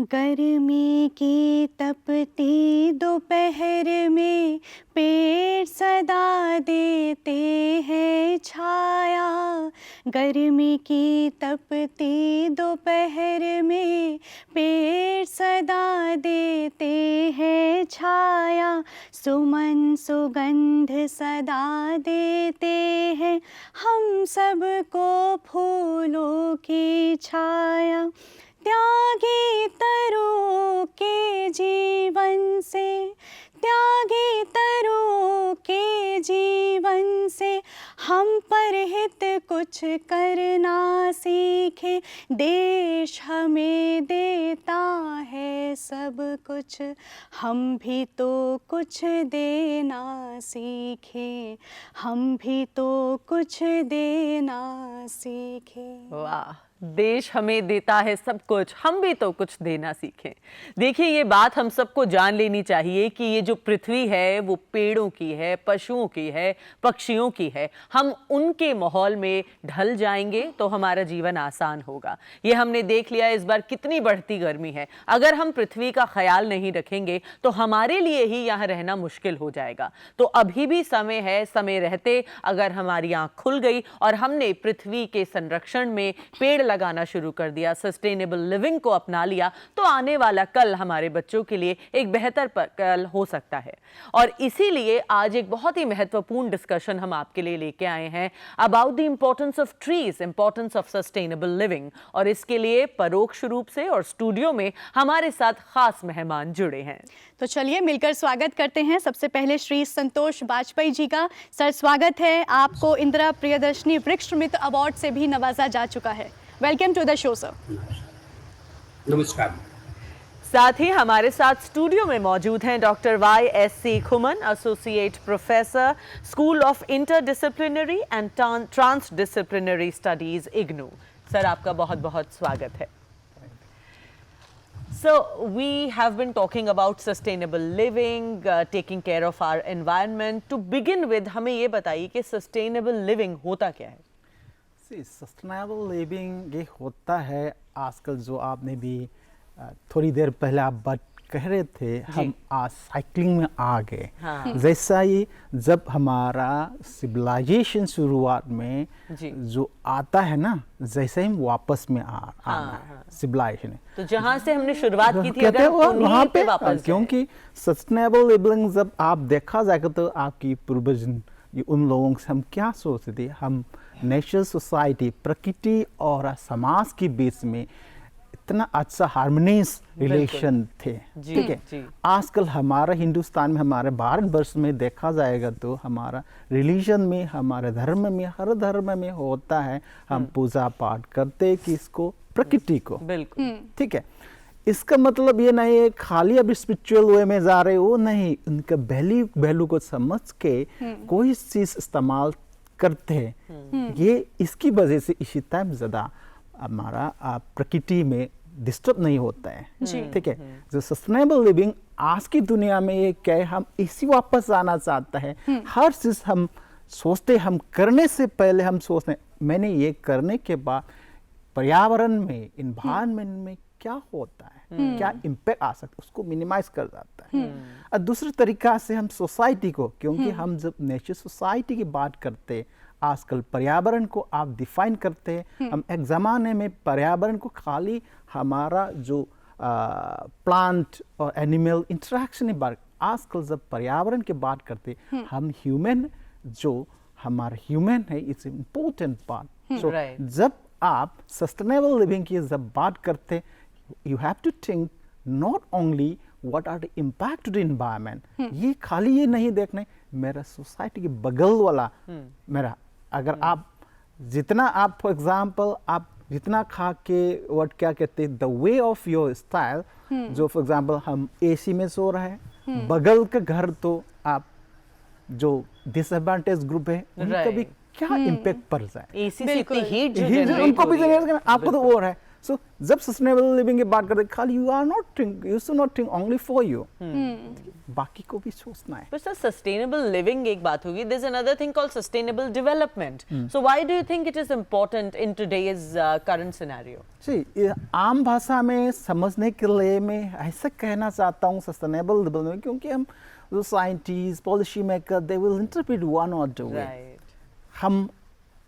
गर्मी की तपती दोपहर में पेड़ सदा देते हैं छाया। गर्मी की तपती दोपहर में पेड़ सदा देते हैं छाया। सुमन सुगंध सदा देते हैं हम सबको फूलों की छाया। त्यागी तरु के जीवन से, त्यागी तरु के जीवन से हम परहित कुछ करना सीखे। देश हमें देता है सब कुछ, हम भी तो कुछ देना सीखे। हम भी तो कुछ देना सीखे। वाह, देश हमें देता है सब कुछ, हम भी तो कुछ देना सीखें। देखिए, ये बात हम सबको जान लेनी चाहिए कि ये जो पृथ्वी है वो पेड़ों की है, पशुओं की है, पक्षियों की है। हम उनके माहौल में ढल जाएंगे तो हमारा जीवन आसान होगा। ये हमने देख लिया इस बार कितनी बढ़ती गर्मी है। अगर हम पृथ्वी का ख्याल नहीं रखेंगे तो हमारे लिए ही यहाँ रहना मुश्किल हो जाएगा। तो अभी भी समय है, समय रहते अगर हमारी आँख खुल गई और हमने पृथ्वी के संरक्षण में पेड़ लगाना शुरू कर दिया, सस्टेनेबल लिविंग को अपना लिया, तो आने वाला कल हमारे बच्चों के लिए एक बेहतर कल हो सकता है। और इसीलिए आज एक बहुत ही महत्वपूर्ण डिस्कशन हम आपके लिए लेके आए हैं about the importance of trees, importance of sustainable living. और इसके लिए परोक्ष रूप से और स्टूडियो में हमारे साथ खास मेहमान जुड़े हैं। तो चलिए मिलकर स्वागत करते हैं सबसे पहले श्री संतोष वाजपेयी जी का। सर, स्वागत है। आपको इंदिरा प्रियदर्शनी वृक्ष मित्र अवार्ड से भी नवाजा जा चुका है। Welcome to the show sir. नमस्कार। साथ ही हमारे साथ स्टूडियो में मौजूद हैं doctor YSC Khuman, associate professor, school of interdisciplinary and transdisciplinary studies, IGNOU. Sir, आपका बहुत बहुत स्वागत है। So we have been talking about sustainable living, taking care of our environment. To begin with, हमें ये बताइए कि sustainable living होता क्या है? सस्टेनेबल लिविंग ये होता है आजकल, जो आपने भी थोड़ी देर पहले आप बात कह रहे थे, हम आज साइकिलिंग में आ गए। हाँ। जैसा ही जब हमारा सिविलाइजेशन शुरुआत में जो आता है ना, जैसे ही हम वापस में आना है सिविलाइजेशन, तो जहाँ से हमने शुरुआत की थी कहते हैं वहाँ पे वापस, क्योंकि सस्टेनेबल लिविंग जब आप देखा जाएगा तो आपकी पूर्वज उन लोगों से हम क्या सोचते थे, हम नेचुरल सोसाइटी, प्रकृति और समाज के बीच में इतना अच्छा हार्मोनियस रिलेशन थे। ठीक है, आजकल हमारा हिंदुस्तान में, हमारे भारतवर्ष में देखा जाएगा तो हमारा रिलीजन में, हमारे धर्म में, हर धर्म में होता है, हम पूजा पाठ करते किसको, प्रकृति को। बिल्कुल ठीक है, इसका मतलब ये नहीं है खाली अब स्पिरिचुअल वे में जा रहे हो, नहीं, उनका वैल्यू को समझ के कोई चीज इस्तेमाल करते हैं। ये इसकी वजह से इसी टाइम ज्यादा हमारा प्रकृति में डिस्टर्ब नहीं होता है। ठीक है, जो सस्टेनेबल लिविंग आज की दुनिया में ये क्या है, हम इसी वापस आना चाहता है। हर चीज हम सोचते, हम करने से पहले हम सोचते हैं मैंने ये करने के बाद पर्यावरण में, इन्वायरमेंट में क्या होता है, क्या इम्पैक्ट आ सकता है, उसको मिनिमाइज कर जाता है। और दूसरे तरीका से हम सोसाइटी को, क्योंकि हम जब नेचर सोसाइटी की बात करते हैं, आजकल पर्यावरण को आप डिफाइन करते हैं। हम एक ज़माने में पर्यावरण को खाली हमारा जो प्लांट और एनिमल इंटरेक्शन की बात, आजकल जब पर्यावरण की बात करते हम ह्यूमन, जो हमारा ह्यूमन है, इट्स इम्पोर्टेंट पार्ट। सो जब आप सस्टेनेबल लिविंग की जब बात करते, you have to think not only what are the impact to the environment, ये खाली ये नहीं देखने मेरा सोसाइटी के बगल वाला मेरा, अगर आप जितना आप फॉर एग्जांपल आप जितना खा के व्हाट क्या कहते हैं the way of your style, जो फॉर एग्जांपल हम एसी में सो रहे हैं, बगल के घर तो आप जो डिसएडवांटेज ग्रुप है उनका भी क्या इम्पैक्ट पड़ जाए, एसी से इतनी हीट जो उनको भी जनरेट करना, आपको तो और है। सो जब सस्टेनेबल लिविंग की बात करते हैं, खाली you should not think only for you, बाकी को भी सोचना है। But sir, sustainable living एक बात होगी. There's another thing called sustainable development. So why do you think it is important in today's current scenario? जी, आम भाषा में समझने के लिए मैं ऐसा कहना चाहता हूँ सस्टेनेबल डेवलपमेंट, क्योंकि हम जो scientist, policy maker, they will interpret one और द वे। हम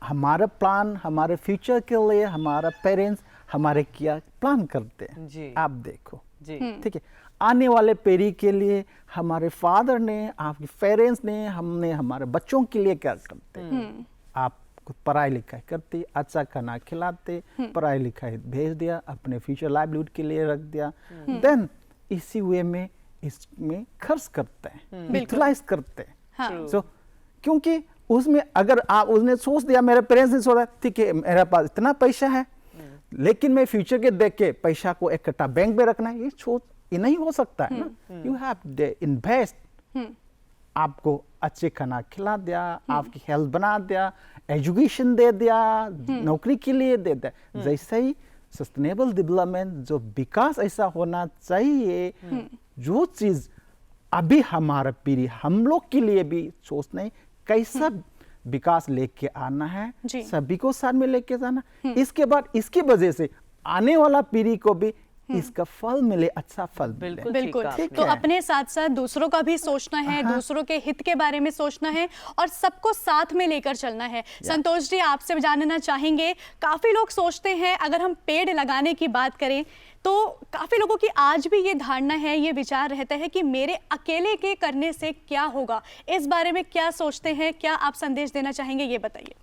हमारा प्लान, हमारे फ्यूचर के लिए हमारा पेरेंट्स हमारे क्या प्लान करते हैं जी। आप देखो जी। ठीक है, आने वाले पीढ़ी के लिए हमारे फादर ने, आपके पेरेंट्स ने, हमने हमारे बच्चों के लिए क्या करते हैं। आप पढ़ाई लिखाई करते, अच्छा खाना खिलाते, पढ़ाई लिखाई भेज दिया, अपने फ्यूचर लाइवलीहुड के लिए रख दिया, देन इसी वे में इसमें खर्च करते हैं, यूटिलाइज करते हैं। हाँ। सो क्योंकि उसमें अगर आप उसने सोच दिया, मेरे पेरेंट्स ने सोचा ठीक है मेरे पास इतना पैसा है, लेकिन मैं फ्यूचर के देख के पैसा को इकट्ठा बैंक में रखना है, ये नहीं हो सकता है ना। यू हैव टू इन्वेस्ट, आपको अच्छे खाना खिला दिया, आपकी हेल्थ बना दिया, एजुकेशन दे दिया, नौकरी के लिए दे दिया। जैसे ही सस्टेनेबल डेवलपमेंट, जो विकास ऐसा होना चाहिए, जो चीज अभी हमारा पीढ़ी, हम लोग के लिए भी सोचना, कैसा विकास लेके आना है, सभी को साथ में लेके जाना, इसके बाद इसकी वजह से आने वाला पीढ़ी को भी इसका फल मिले, अच्छा फल मिले। बिल्कुल। तो अपने साथ साथ दूसरों का भी सोचना है, दूसरों के हित के बारे में सोचना है और सबको साथ में लेकर चलना है। संतोष जी, आपसे जानना चाहेंगे, काफी लोग सोचते हैं, अगर हम पेड़ लगाने की बात करें तो काफी लोगों की आज भी ये धारणा है, ये विचार रहता है कि मेरे अकेले के करने से क्या होगा। इस बारे में क्या सोचते हैं, क्या आप संदेश देना चाहेंगे, ये बताइए।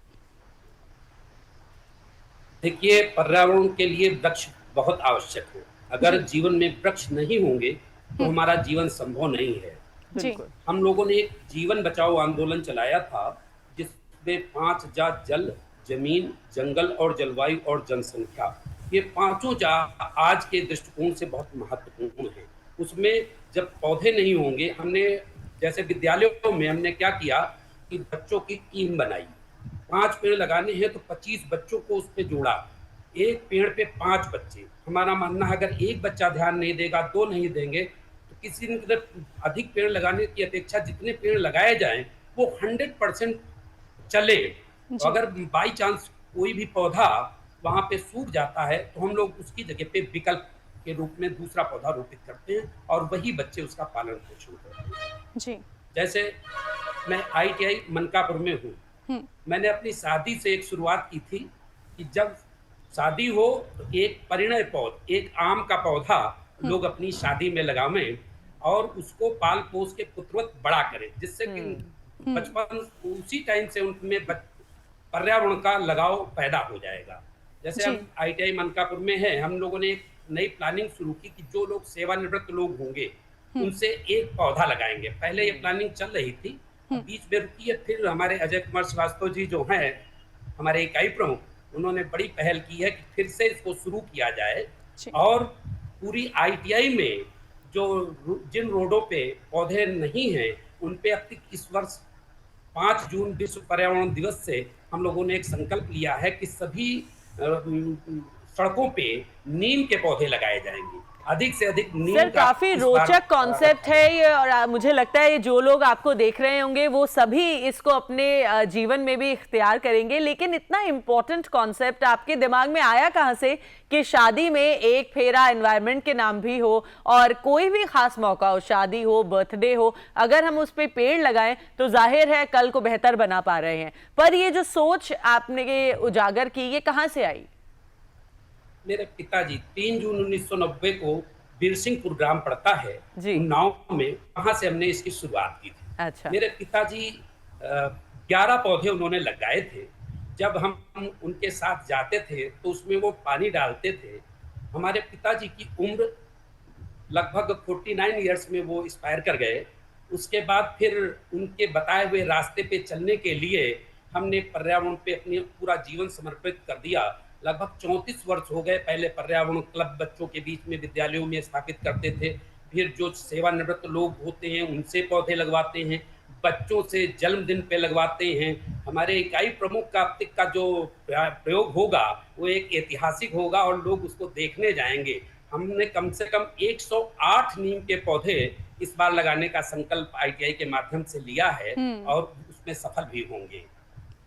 देखिए, पर्यावरण के लिए वृक्ष बहुत आवश्यक है। अगर जीवन में वृक्ष नहीं होंगे तो हमारा जीवन संभव नहीं है। जी। हम लोगों ने एक जीवन बचाओ आंदोलन चलाया था, जिसमें 5 जा, जल, जमीन, जंगल और जलवायु और जनसंख्या, ये पांचों जा आज के दृष्टिकोण से बहुत महत्वपूर्ण है। उसमें जब पौधे नहीं होंगे, हमने जैसे विद्यालयों में हमने क्या किया कि बच्चों की टीम बनाई, 5 पेड़ लगाने हैं तो 25 बच्चों को उस पर जोड़ा, एक पेड़ पे 5 बच्चे। हमारा मानना है अगर एक बच्चा ध्यान नहीं देगा, 2 नहीं देंगे, तो किसी ने अधिक पेड़ लगाने की अपेक्षा जितने पेड़ लगाए जाएं वो 100% चले। तो अगर बाई चांस कोई भी पौधा वहाँ पे सूख जाता है तो हम लोग उसकी जगह पे विकल्प के रूप में दूसरा पौधा रोपित करते हैं और वही बच्चे उसका पालन पोषण करते हैं। जी। जैसे मैं ITI मनकापुर में हूँ, मैंने अपनी शादी से एक शुरुआत की थी कि जब शादी हो तो एक परिणय पौध, एक आम का पौधा लोग अपनी शादी में लगावें और उसको पाल पोस के पुत्रवत बड़ा करें, जिससे कि बचपन उसी टाइम से उनमें पर्यावरण का लगाव पैदा हो जाएगा। जैसे हम ITI मनकापुर में है, हम लोगों ने एक नई प्लानिंग शुरू की कि जो लोग सेवानिवृत्त लोग होंगे उनसे एक पौधा लगाएंगे। पहले ये प्लानिंग चल रही थी, बीच में रुकी है, फिर हमारे अजय कुमार श्रीवास्तव जी जो हैं हमारे इकाई प्रमुख, उन्होंने बड़ी पहल की है कि फिर से इसको शुरू किया जाए और पूरी ITI में जो जिन रोडों पे पौधे नहीं हैं उन पे अब तक इस वर्ष 5 जून विश्व पर्यावरण दिवस से हम लोगों ने एक संकल्प लिया है कि सभी सड़कों पे नीम के पौधे लगाए जाएंगे, अधिक से अधिक नीम। सर, काफी रोचक कॉन्सेप्ट है ये और मुझे लगता है जो लोग आपको देख रहे होंगे वो सभी इसको अपने जीवन में भी इख्तियार करेंगे। लेकिन इतना इम्पोर्टेंट कॉन्सेप्ट आपके दिमाग में आया कहाँ से कि शादी में एक फेरा एनवायरनमेंट के नाम भी हो और कोई भी खास मौका हो, शादी हो, बर्थडे हो, अगर हम उस पे पेड़ लगाएं तो जाहिर है कल को बेहतर बना पा रहे हैं। पर ये जो सोच आपने उजागर की, ये कहाँ से आई? मेरे पिताजी 3 जून 1990 को बीरसिंहपुर ग्राम पड़ता है उन्नाव में, वहां से हमने इसकी शुरुआत की थी। अच्छा। मेरे पिताजी 11 पौधे उन्होंने लगाए थे। जब हम उनके साथ जाते थे तो उसमें वो पानी डालते थे। हमारे पिताजी की उम्र लगभग 49 ईयर्स में वो एक्सपायर कर गए। उसके बाद फिर उनके बताए हुए रास्ते पे चलने के लिए हमने पर्यावरण पे अपनी पूरा जीवन समर्पित कर दिया। लगभग 34 वर्ष हो गए। पहले पर्यावरण क्लब बच्चों के बीच में विद्यालयों में स्थापित करते थे, फिर जो सेवानिवृत्त लोग होते हैं उनसे पौधे लगवाते हैं, बच्चों से जन्मदिन पे लगवाते हैं। हमारे इकाई प्रमुख कार्तिक का जो प्रयोग होगा वो एक ऐतिहासिक होगा और लोग उसको देखने जाएंगे। हमने कम से कम 108 नीम के पौधे इस बार लगाने का संकल्प ITI के माध्यम से लिया है और उसमें सफल भी होंगे।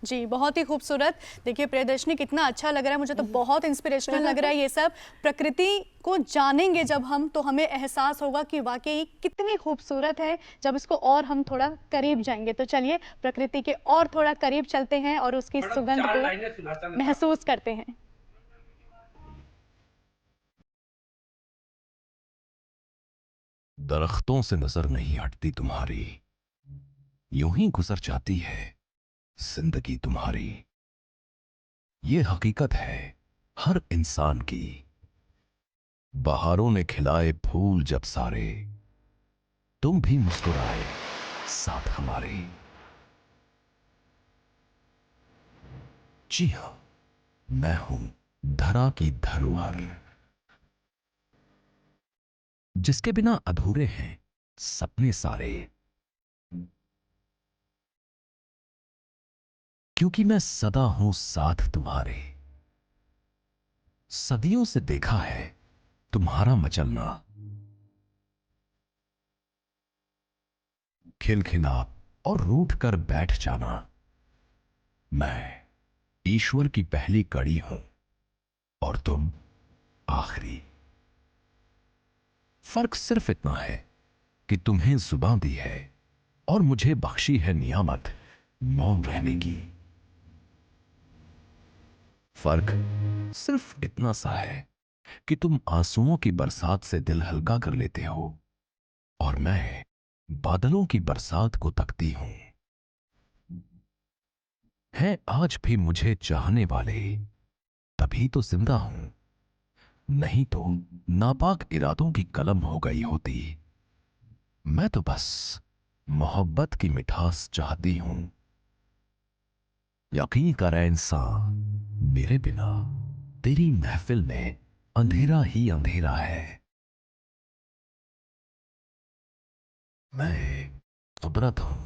जी, बहुत ही खूबसूरत। देखिए प्रियदर्शनी, कितना अच्छा लग रहा है, मुझे तो बहुत इंस्पिरेशनल लग रहा है ये सब। प्रकृति को जानेंगे जब हम, तो हमें एहसास होगा कि वाकई कितनी खूबसूरत है जब इसको और हम थोड़ा करीब जाएंगे। तो चलिए प्रकृति के और थोड़ा करीब चलते हैं और उसकी सुगंध को महसूस करते हैं। दरख्तों से नजर नहीं हटती तुम्हारी, यूं ही गुजर जाती है जिंदगी तुम्हारी। ये हकीकत है हर इंसान की। बहारों ने खिलाए फूल जब सारे, तुम भी मुस्कुराए साथ हमारे। जी हां, मैं हूं धरा की धरोहर, जिसके बिना अधूरे हैं सपने सारे। क्योंकि मैं सदा हूं साथ तुम्हारे, सदियों से देखा है तुम्हारा मचलना। खिलखिला और रूठ कर बैठ जाना। मैं ईश्वर की पहली कड़ी हूं और तुम आखिरी। फर्क सिर्फ इतना है कि तुम्हें जुबान दी है और मुझे बख्शी है नियामत मौन रहने की। फर्क सिर्फ इतना सा है कि तुम आंसुओं की बरसात से दिल हल्का कर लेते हो और मैं बादलों की बरसात को तकती हूं। हैं आज भी मुझे चाहने वाले, तभी तो जिंदा हूं, नहीं तो नापाक इरादों की कलम हो गई होती। मैं तो बस मोहब्बत की मिठास चाहती हूं। यकीन कर इंसान, मेरे बिना तेरी महफिल में अंधेरा ही अंधेरा है। मैं कुदरत हूं।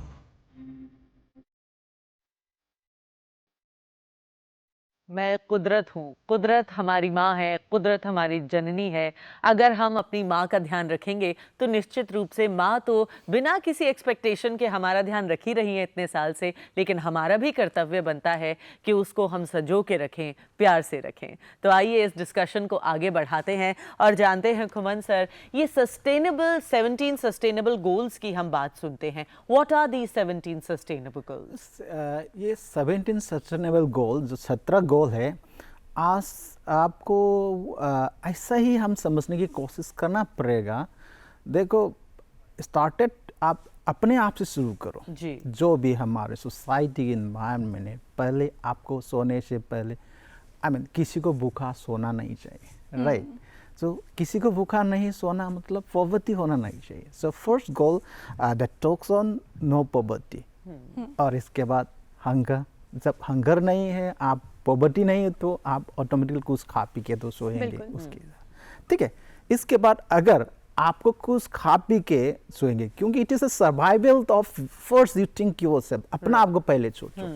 मैं कुदरत हूँ, कुदरत हमारी माँ है, कुदरत हमारी जननी है। अगर हम अपनी माँ का ध्यान रखेंगे तो निश्चित रूप से माँ तो बिना किसी एक्सपेक्टेशन के हमारा ध्यान रख ही रही है इतने साल से, लेकिन हमारा भी कर्तव्य बनता है कि उसको हम सजो के रखें, प्यार से रखें। तो आइए इस डिस्कशन को आगे बढ़ाते हैं और जानते हैं खुमन सर, ये 17 सस्टेनेबल गोल्स की हम बात सुनते हैं। What are the 17 sustainable goals? ये 17 सस्टेनेबल गोल जो 17 गोल है, आज आपको ऐसा ही हम समझने की कोशिश करना पड़ेगा। देखो, स्टार्टेड आप अपने आप से शुरू करो जी। जो भी हमारे सोसाइटी इन्वायरमेंट है। पहले आपको सोने से पहले किसी को भूखा सोना नहीं चाहिए, राइट? तो किसी को भूखा नहीं सोना मतलब पॉवर्टी होना नहीं चाहिए। So first goal that talks on no poverty. और इसके बाद हंगर, जब हंगर नहीं है, आप पॉवर्टी नहीं है, तो आप ऑटोमेटिकली कुछ खा पी के तो सोएंगे उसके, ठीक है। इसके बाद अगर आपको कुछ खा पी के सोएंगे, क्योंकि it is a survival of first you think yourself, अपना आपको पहले सोचो।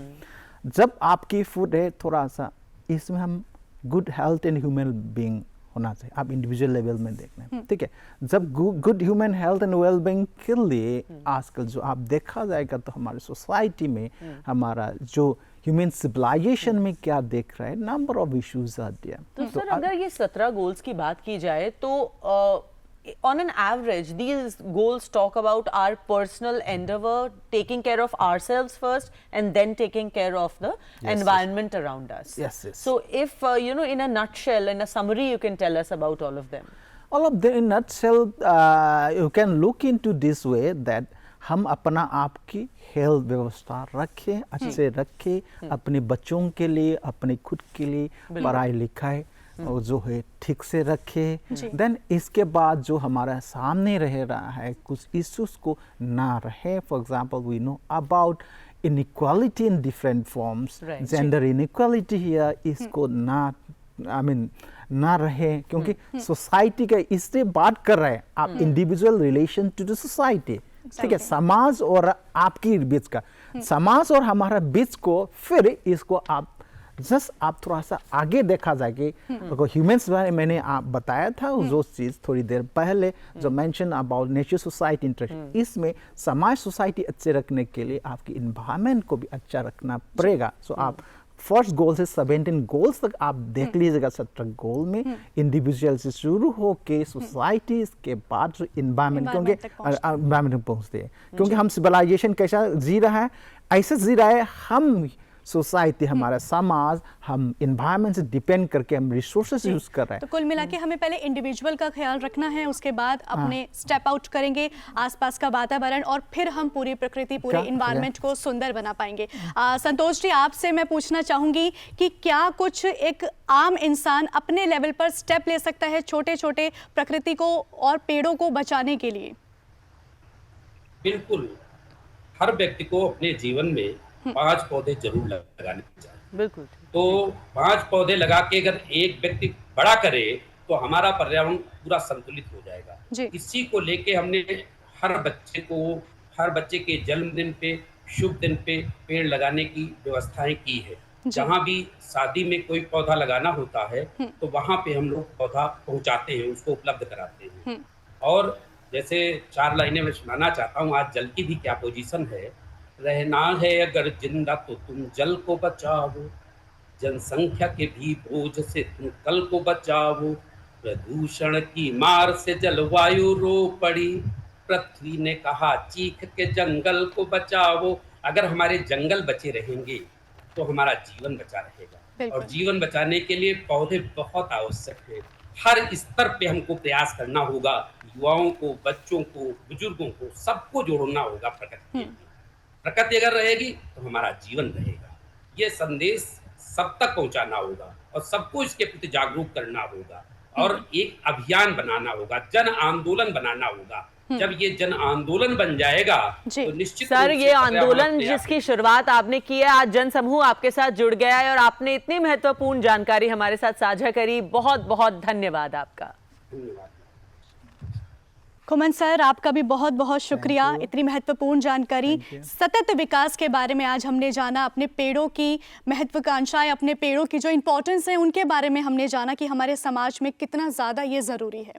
जब आपकी फूड है थोड़ा सा, इसमें हम good health and human being होना चाहिए, आप इंडिविजुअल लेवल में देखना है, ठीक है। जब good human health and well being के लिए आजकल जो आप देखा जाएगा तो हमारे सोसाइटी में हमारा जो ह्यूमन सिविलाइजेशन में क्या देख रहा है, number of issues are there. तो सर अगर ये 17 गोल्स की बात की जाए तो on an average these goals talk about our personal endeavor, taking care of ourselves first and then taking care of the environment around us. Yes. So if in a nutshell, in a summary, you can tell us about all of them. All of them in nutshell, you can look into this way that हम अपना आपकी health व्यवस्था रखें, अच्छे रखें, अपने बच्चों के लिए, अपने खुद के लिए पढ़ाई लिखाई और जो है ठीक से रखें। देन इसके बाद जो हमारा सामने रह रहा है कुछ इश्यूज को ना रहे। For example we know about inequality in different forms, gender inequality here, इसको ना ना रहे, क्योंकि सोसाइटी का इससे बात कर रहे हैं आप, individual relation to the society, ठीक है, समाज और आपकी बीच का, समाज और हमारा बीच को, फिर इसको आप थोड़ा सा आगे देखा जाए कि ह्यूमंस बारे में मैंने आप बताया था जो चीज थोड़ी देर पहले जो mention about nature society interaction, इसमें समाज सोसाइटी अच्छे रखने के लिए आपकी इन्वायरमेंट को भी अच्छा रखना पड़ेगा। सो आप फर्स्ट गोल से 17 गोल्स तक आप देख लीजिएगा। 17 गोल में इंडिविजुअल से शुरू होके सोसाइटी के बाद जो इन्वायरमेंट, क्योंकि इन्वायरमेंट पहुंचते हैं, क्योंकि हम सिविलाइजेशन कैसा जी रहा है, ऐसे जी रहा है, हम सोसाइटी, हमारा समाज, हम इन्वायरमेंट से डिपेंड करके हम रिसोर्सेज यूज कर रहे हैं। तो कुल मिला के हमें पहले इंडिविजुअल का ख्याल रखना है, उसके बाद अपने स्टेप आउट करेंगे आसपास का वातावरण, और फिर हम पूरी प्रकृति, पूरे इन्वायरमेंट को सुंदर बना पाएंगे। संतोष जी, आपसे मैं पूछना चाहूंगी कि क्या कुछ एक आम इंसान अपने लेवल पर स्टेप ले सकता है छोटे छोटे प्रकृति को और पेड़ों को बचाने के लिए? बिल्कुल, हर व्यक्ति को अपने जीवन में 5 पौधे जरूर लगाने चाहिए। बिल्कुल। तो 5 पौधे लगा के अगर एक व्यक्ति बड़ा करे तो हमारा पर्यावरण पूरा संतुलित हो जाएगा। जी। इसी को लेके हमने हर बच्चे के जन्मदिन पे, शुभ दिन पे पेड़ लगाने की व्यवस्थाएं की है। जहाँ भी शादी में कोई पौधा लगाना होता है तो वहाँ पे हम लोग पौधा पहुँचाते हैं, उसको उपलब्ध कराते हैं। और जैसे 4 लाइनें मैं सुनाना चाहता हूँ, आज जल की भी क्या पोजीशन है। रहना है अगर जिंदा तो तुम जल को बचाओ, जनसंख्या के भी बोझ से तुम कल को बचाओ, प्रदूषण की मार से जलवायु रो पड़ी, पृथ्वी ने कहा चीख के जंगल को बचाओ। अगर हमारे जंगल बचे रहेंगे तो हमारा जीवन बचा रहेगा, और जीवन बचाने के लिए पौधे बहुत आवश्यक है। हर स्तर पे हमको प्रयास करना होगा, युवाओं को, बच्चों को, बुजुर्गों को, सबको जोड़ना होगा प्रकृति के लिए। प्रकृति अगर रहेगी तो हमारा जीवन रहेगा। ये संदेश सब तक पहुंचाना होगा और सबको इसके प्रति जागरूक करना होगा, और एक अभियान बनाना होगा, जन आंदोलन बनाना होगा। जब ये जन आंदोलन बन जाएगा तो निश्चित सर, रूप से ये आंदोलन जिसकी शुरुआत आपने की है, आज जन समूह आपके साथ जुड़ गया है और आपने इतनी महत्वपूर्ण जानकारी हमारे साथ साझा करी। बहुत बहुत धन्यवाद आपका। धन्यवाद। खुमन सर, आपका भी बहुत बहुत शुक्रिया, इतनी महत्वपूर्ण जानकारी। सतत विकास के बारे में आज हमने जाना, अपने पेड़ों की महत्वाकांक्षाएं, अपने पेड़ों की जो इम्पोर्टेंस है उनके बारे में हमने जाना कि हमारे समाज में कितना ज़्यादा ये ज़रूरी है।